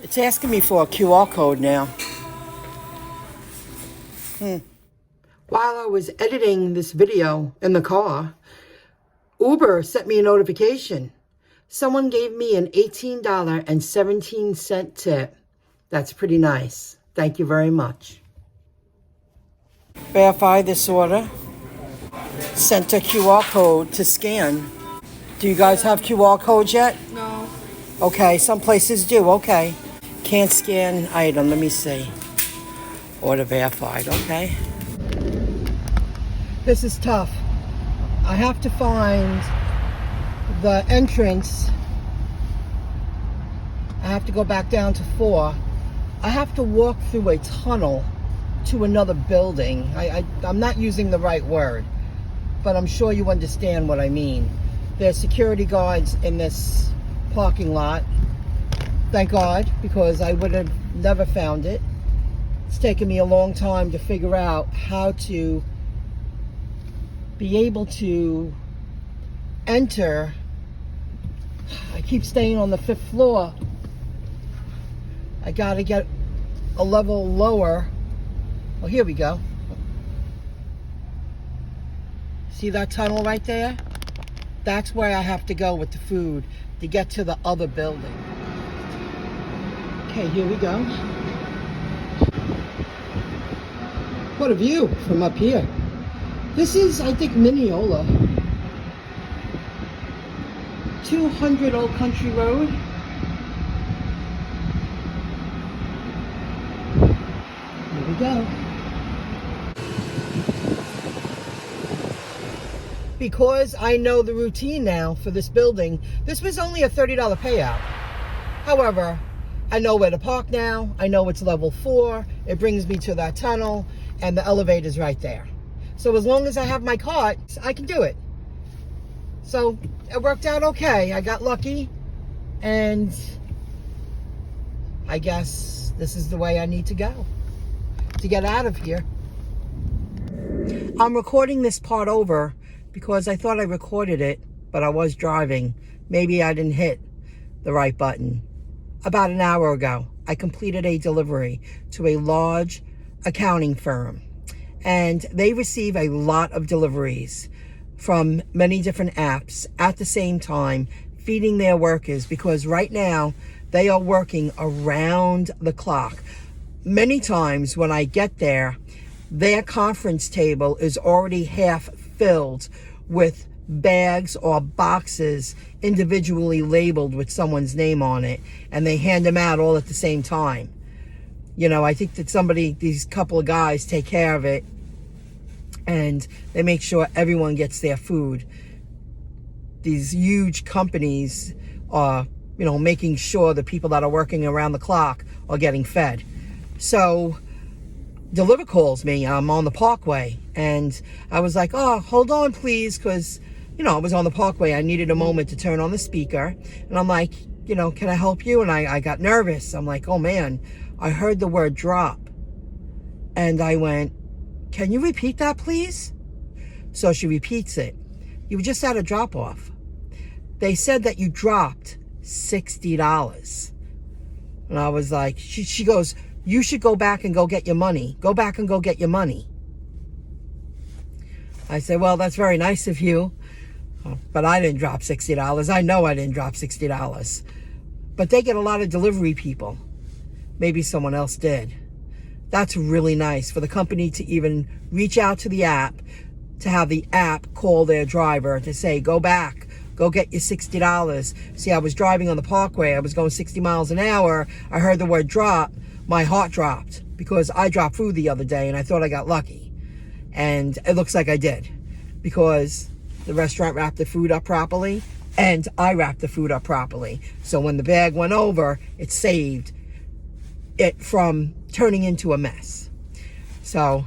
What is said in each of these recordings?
It's asking me for a QR code now. While I was editing this video in the car, Uber sent me a notification. Someone gave me an $18.17 tip. That's pretty nice. Thank you very much. Verify this order. Sent a QR code to scan. Do you guys have QR codes yet? No. Okay, some places do. Okay. Can't scan item. Let me see. Order verified. Okay. This is tough. I have to find the entrance. I have to go back down to 4. I have to walk through a tunnel to another building. I'm not using the right word, but I'm sure you understand what I mean. There's security guards in this parking lot. Thank God, because I would have never found it. It's taken me a long time to figure out how to be able to enter. I keep staying on the 5th floor. I gotta get a level lower. Oh, here we go. See that tunnel right there? That's where I have to go with the food to get to the other building. Okay, here we go. What a view from up here. This is, I think, Mineola. 200 Old Country Road. Here we go. Because I know the routine now for this building, this was only a $30 payout. However, I know where to park now. I know it's level 4. It brings me to that tunnel, and the elevator's right there. So as long as I have my cart, I can do it. So it worked out okay. I got lucky, and I guess this is the way I need to go to get out of here. I'm recording this part over because I thought I recorded it, but I was driving. Maybe I didn't hit the right button. About an hour ago, I completed a delivery to a large accounting firm, and they receive a lot of deliveries from many different apps at the same time, feeding their workers, because right now they are working around the clock. Many times when I get there, their conference table is already half filled with bags or boxes individually labeled with someone's name on it, and they hand them out all at the same time. You know, I think that these couple of guys take care of it, and they make sure everyone gets their food. These huge companies are, you know, making sure the people that are working around the clock are getting fed. So Deliver calls me. I'm on the Parkway, and I was like, oh, hold on, please, because, you know, I was on the Parkway. I needed a moment to turn on the speaker, and I'm like, you know, can I help you? And I got nervous. I'm like, oh, man, I heard the word drop, and I went, can you repeat that, please? So she repeats it. You were just at a drop-off. They said that you dropped $60. And I was like, she goes, you should go back and go get your money. Go back and go get your money. I said, well, that's very nice of you, but I didn't drop $60. I know I didn't drop $60. But they get a lot of delivery people. Maybe someone else did. That's really nice for the company to even reach out to the app, to have the app call their driver to say, go back, go get your $60. See, I was driving on the Parkway. I was going 60 miles an hour. I heard the word drop. My heart dropped because I dropped food the other day and I thought I got lucky. And it looks like I did, because the restaurant wrapped the food up properly and I wrapped the food up properly. So when the bag went over, it saved it from turning into a mess. So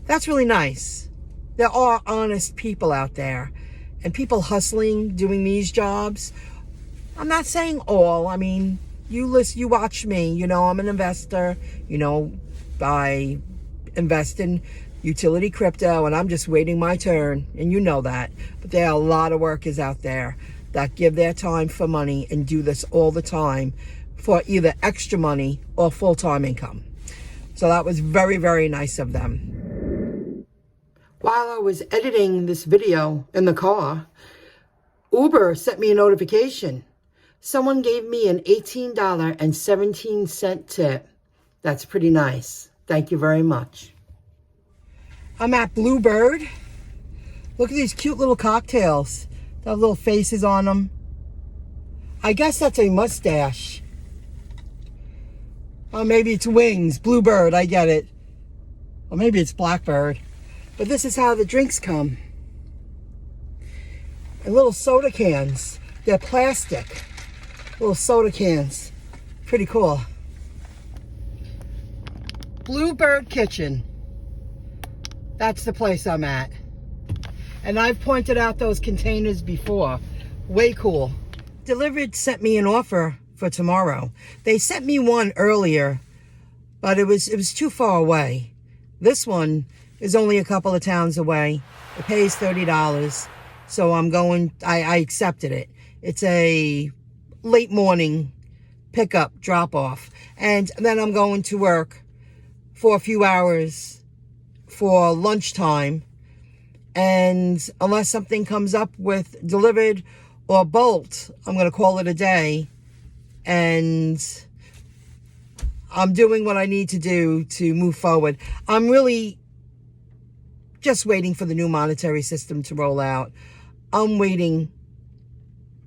that's really nice. There are honest people out there, and people hustling, doing these jobs. I'm not saying all. I mean, you watch me, you know, I'm an investor, you know, I invest in utility crypto, and I'm just waiting my turn, and you know that. But there are a lot of workers out there that give their time for money and do this all the time for either extra money or full-time income. So that was very, very nice of them. While I was editing this video in the car, Uber sent me a notification. Someone gave me an $18.17 tip. That's pretty nice. Thank you very much. I'm at dlivrd. Look at these cute little cocktails. They have little faces on them. I guess that's a mustache. Or maybe it's wings. Bluebird, I get it. Or maybe it's blackbird. But this is how the drinks come. And little soda cans. They're plastic. Little soda cans. Pretty cool. Bluebird Kitchen. That's the place I'm at. And I've pointed out those containers before. Way cool. dlivrd sent me an offer for tomorrow. They sent me one earlier, but it was too far away. This one is only a couple of towns away. It pays $30. So I accepted it. It's a late morning pickup, drop off. And then I'm going to work for a few hours for lunchtime. And unless something comes up with dlivrd or Bolt, I'm going to call it a day. And I'm doing what I need to do to move forward. I'm really just waiting for the new monetary system to roll out. I'm waiting,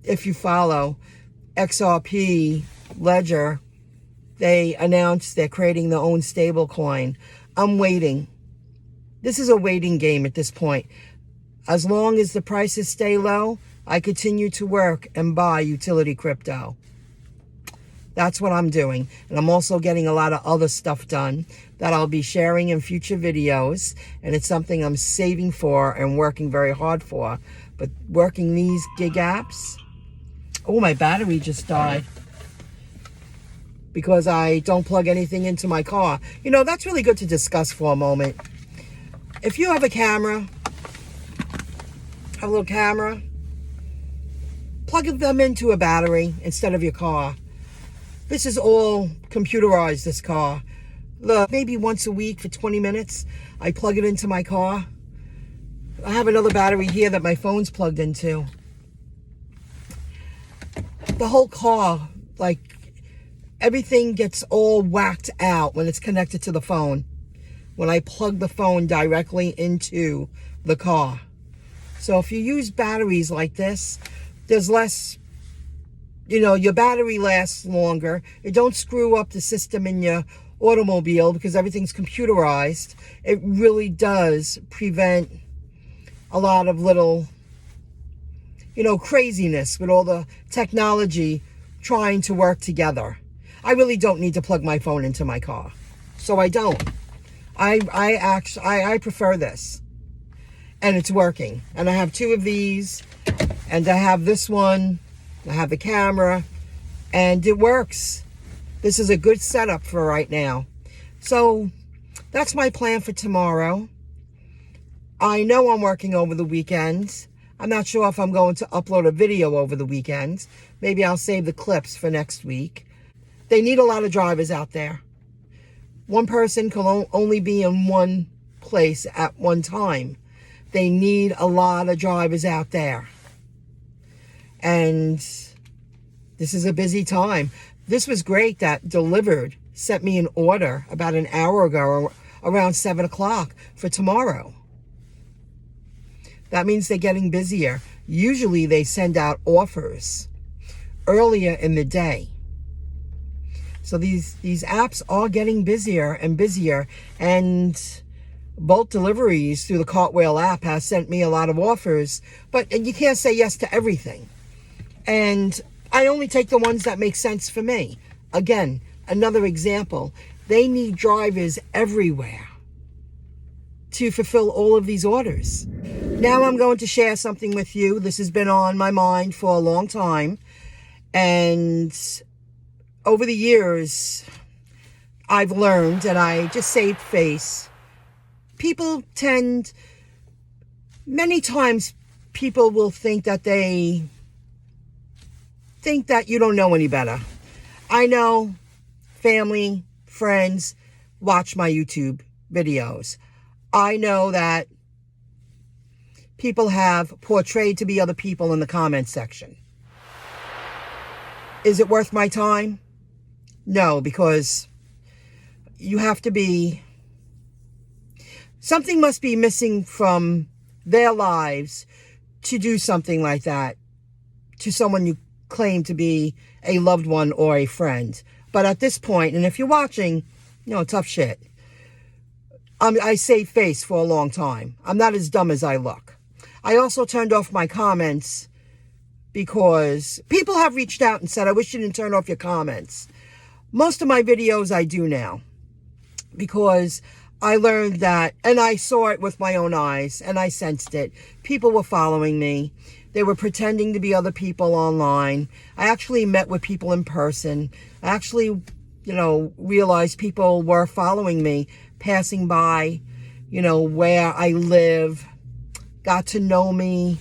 if you follow XRP Ledger, they announced they're creating their own stable coin. I'm waiting. This is a waiting game at this point. As long as the prices stay low, I continue to work and buy utility crypto. That's what I'm doing. And I'm also getting a lot of other stuff done that I'll be sharing in future videos. And it's something I'm saving for and working very hard for. But working these gig apps... Oh, my battery just died. Because I don't plug anything into my car. You know, that's really good to discuss for a moment. If you have a camera, a little camera, plug them into a battery instead of your car. This is all computerized, this car. Look, maybe once a week for 20 minutes, I plug it into my car. I have another battery here that my phone's plugged into. The whole car, like, everything gets all whacked out when it's connected to the phone. When I plug the phone directly into the car. So if you use batteries like this, there's less, you know, your battery lasts longer. It don't screw up the system in your automobile because everything's computerized. It really does prevent a lot of little, you know, craziness with all the technology trying to work together. I really don't need to plug my phone into my car. So I don't. I prefer this. And it's working. And I have two of these. And I have this one. I have the camera. And it works. This is a good setup for right now. So that's my plan for tomorrow. I know I'm working over the weekend. I'm not sure if I'm going to upload a video over the weekend. Maybe I'll save the clips for next week. They need a lot of drivers out there. One person can only be in one place at one time. They need a lot of drivers out there. And this is a busy time. This was great that dlivrd sent me an order about an hour ago, around 7 o'clock for tomorrow. That means they're getting busier. Usually they send out offers earlier in the day. So these apps are getting busier and busier, and Bolt Deliveries through the Cartwheel app has sent me a lot of offers, but you can't say yes to everything. And I only take the ones that make sense for me. Again, another example, they need drivers everywhere to fulfill all of these orders. Now I'm going to share something with you. This has been on my mind for a long time, and over the years, I've learned, and I just saved face. Many times people will think that you don't know any better. I know family, friends watch my YouTube videos. I know that people have portrayed to be other people in the comment section. Is it worth my time? No, because you have to be... Something must be missing from their lives to do something like that to someone you claim to be a loved one or a friend. But at this point, and if you're watching, tough shit. I saved face for a long time. I'm not as dumb as I look. I also turned off my comments because people have reached out and said, I wish you didn't turn off your comments. Most of my videos I do now because I learned that, and I saw it with my own eyes, and I sensed it. People were following me. They were pretending to be other people online. I actually met with people in person. I actually, realized people were following me, passing by, where I live, got to know me,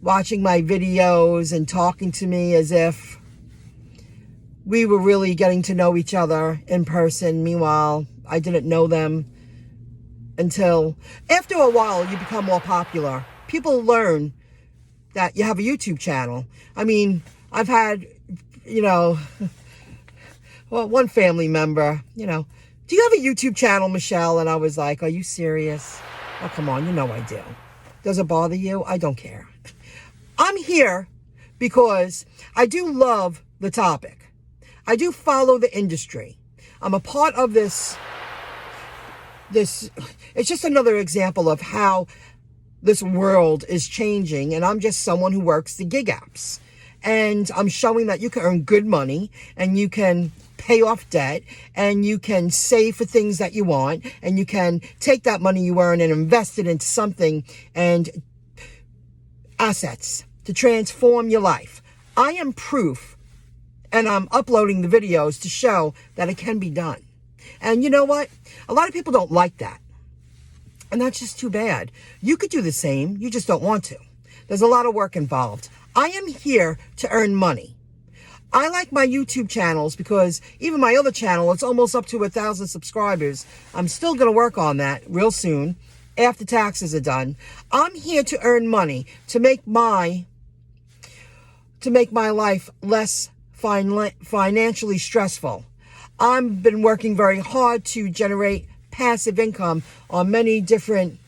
watching my videos and talking to me as if we were really getting to know each other in person. Meanwhile, I didn't know them until after a while you become more popular. People learn that you have a YouTube channel. I mean, I've had, one family member, do you have a YouTube channel, Michelle? And I was like, are you serious? Oh, come on, I do. Does it bother you? I don't care. I'm here because I do love the topic. I do follow the industry. I'm a part of this. It's just another example of how this world is changing. And I'm just someone who works the gig apps. And I'm showing that you can earn good money and you can pay off debt and you can save for things that you want and you can take that money you earn and invest it into something and assets to transform your life. I am proof, and I'm uploading the videos to show that it can be done. And you know what? A lot of people don't like that. And that's just too bad. You could do the same. You just don't want to. There's a lot of work involved. I am here to earn money. I like my YouTube channels because even my other channel, it's almost up to 1,000 subscribers. I'm still going to work on that real soon after taxes are done. I'm here to earn money, to make my life less financially stressful. I've been working very hard to generate passive income on many different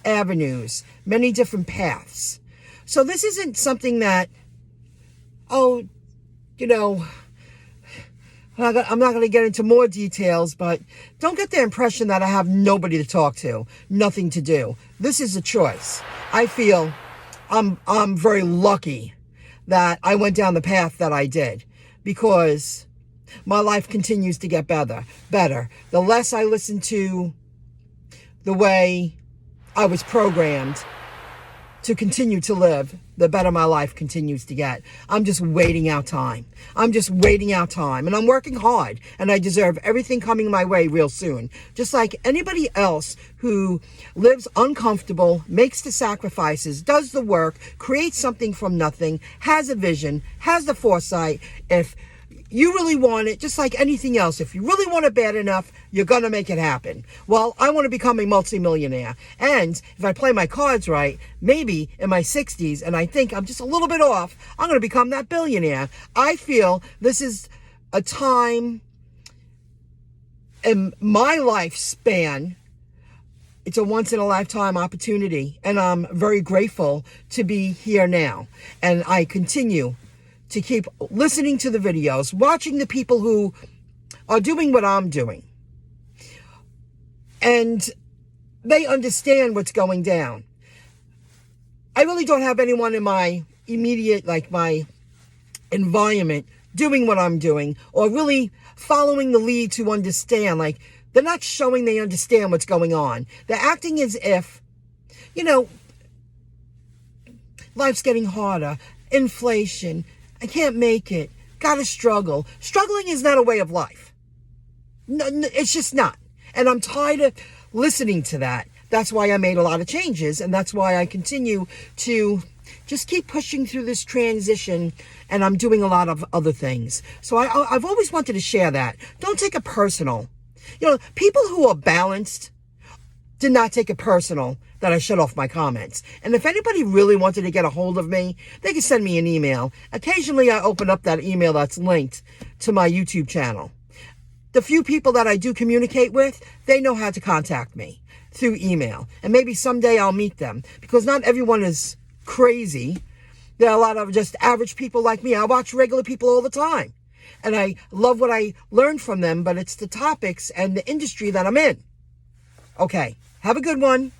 avenues, many different paths. So this isn't something that, I'm not going to get into more details, but don't get the impression that I have nobody to talk to, nothing to do. This is a choice. I feel I'm very lucky that I went down the path that I did because my life continues to get better. The less I listen to the way I was programmed to continue to live, the better my life continues to get. I'm just waiting out time. And I'm working hard, and I deserve everything coming my way real soon. Just like anybody else who lives uncomfortable, makes the sacrifices, does the work, creates something from nothing, has a vision, has the foresight. If you really want it, just like anything else, if you really want it bad enough, you're going to make it happen. Well, I want to become a multimillionaire. And if I play my cards right, maybe in my 60s, and I think I'm just a little bit off, I'm going to become that billionaire. I feel this is a time in my lifespan. It's a once-in-a-lifetime opportunity. And I'm very grateful to be here now. And I continue to keep listening to the videos, watching the people who are doing what I'm doing. And they understand what's going down. I really don't have anyone in my immediate, my environment doing what I'm doing or really following the lead to understand. They're not showing they understand what's going on. They're acting as if, life's getting harder, inflation, I can't make it, gotta struggle. Struggling is not a way of life. No, it's just not. And I'm tired of listening to that. That's why I made a lot of changes, and that's why I continue to just keep pushing through this transition, and I'm doing a lot of other things. So I've always wanted to share that. Don't take it personal. People who are balanced did not take it personal that I shut off my comments. And if anybody really wanted to get a hold of me, they could send me an email. Occasionally, I open up that email that's linked to my YouTube channel. The few people that I do communicate with, they know how to contact me through email. And maybe someday I'll meet them, because not everyone is crazy. There are a lot of just average people like me. I watch regular people all the time. And I love what I learned from them, but it's the topics and the industry that I'm in. Okay, have a good one.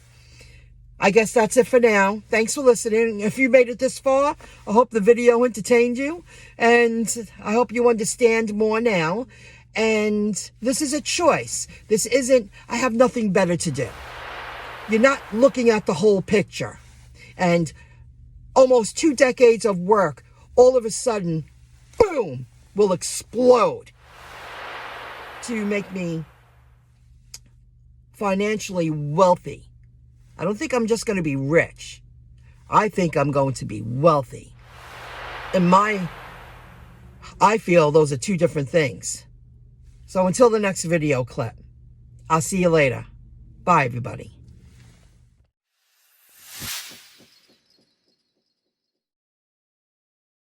I guess that's it for now. Thanks for listening. If you made it this far, I hope the video entertained you. And I hope you understand more now. And this is a choice. This isn't, I have nothing better to do. You're not looking at the whole picture. And almost 2 decades of work, all of a sudden, boom, will explode to make me financially wealthy. I don't think I'm just going to be rich. I think I'm going to be wealthy. And I feel those are 2 different things. So until the next video clip, I'll see you later. Bye, everybody.